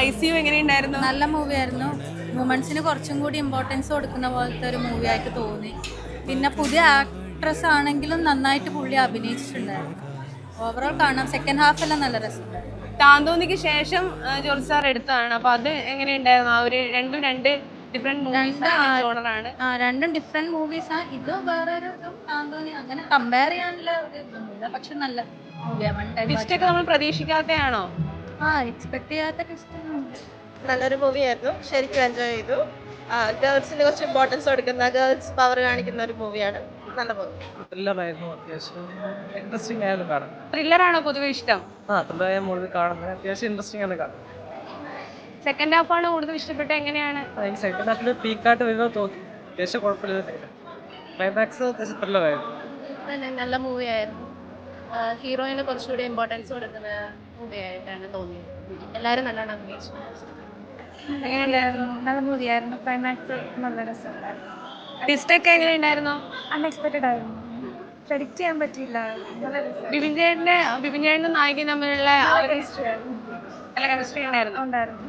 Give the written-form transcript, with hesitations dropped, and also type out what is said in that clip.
ICU എങ്ങനെയുണ്ടായിരുന്നു? നല്ല മൂവിയായിരുന്നു. വുമൺസിന് കുറച്ചും കൂടി ഇമ്പോർട്ടൻസ് കൊടുക്കുന്ന പോലത്തെ ഒരു മൂവി ആയിട്ട് തോന്നി. പിന്നെ പുതിയ ആക്ട്രസ് ആണെങ്കിലും നന്നായിട്ട് പുള്ളി അഭിനയിച്ചിട്ടുണ്ടായിരുന്നു. ഓവറോൾ കാണാം. സെക്കൻഡ് ഹാഫ് എല്ലാം നല്ല രസമുണ്ടായിരുന്നു. താന്തോന്നിക്ക് ശേഷം ജോർജ് സാർ എടുത്തതാണ്. അപ്പൊ അത് എങ്ങനെയുണ്ടായിരുന്നു? ആ ഒരു രണ്ടും രണ്ട് ഡിഫറെന്റ് ജോണറാണ്. രണ്ടും ഡിഫറെന്റ് മൂവീസാണ്. ഇത് വേറൊരു താന്തോന്നി അങ്ങനെ കമ്പയർ ചെയ്യാനുള്ള ഒരു ഇതൊന്നുമില്ല. പക്ഷെ നല്ല മൂവിയാണ്. ട്വിസ്റ്റ് ഒക്കെ നമ്മൾ പ്രതീക്ഷിക്കാത്തയാണോ? എക്സ്പെക്ട് ചെയ്യാത്ത ട്വിസ്റ്റ്. നല്ലൊരു മൂവിയായിരുന്നു. ശരിക്കും എൻജോയ് ചെയ്തു. ഗേൾസിന് കുറച്ച് ഇമ്പോർട്ടൻസ് കൊടുക്കുന്ന, ഗേൾസ് പവർ കാണിക്കുന്ന ഒരു മൂവിയാണ്. നല്ല മൂവി. ത്രില്ലറായിരുന്നു. അത്യാവശ്യം ഇൻട്രസ്റ്റിംഗ് ആയിരുന്നു കാണാൻ. ത്രില്ലറാണോ പൊതുവെ ഇഷ്ടം? ത്രില്ലറായ മൂവി കാണുന്നത് അത്യാവശ്യം ഇൻട്രസ്റ്റിംഗ് ആണ് കാണാൻ. സെക്കൻഡ് ഹാഫ് ആണ് കൂടുതൽ ഇഷ്ടപ്പെട്ടത്? എങ്ങനെയാണ്? ഈ സെക്കൻഡ് ഹാഫിൽ പീക്കായിട്ട് വരുന്നത് തോന്നി. അത്യാവശ്യം കുഴപ്പമില്ല. ക്ലൈമാക്സ് അത്യാവശ്യം ത്രില്ലറായിരുന്നു. നല്ല മൂവിയായിരുന്നു. ഹീറോയിന് കുറച്ചുകൂടി ഇമ്പോർട്ടൻസ് കൊടുക്കുന്ന മൂവിയായിട്ടാണ് തോന്നിയത്. എല്ലാവരും നല്ലോണം അഭിനയിച്ചു. എങ്ങനെയുണ്ടായിരുന്നു? നല്ല മൂവിയായിരുന്നു. ക്ലൈമാക്സ് നല്ല രസമുണ്ടായിരുന്നു. ട്വിസ്റ്റ് ഒക്കെ എങ്ങനെയുണ്ടായിരുന്നു? അൺഎക്സ്പെക്റ്റഡ് ആയിരുന്നു. പ്രെഡിക്റ്റ് ചെയ്യാൻ പറ്റിയില്ല. ബിബിൻ ചേട്ടന്റെ നായികയും തമ്മിലുള്ള നല്ല കെമിസ്ട്രി ഉണ്ടായിരുന്നു.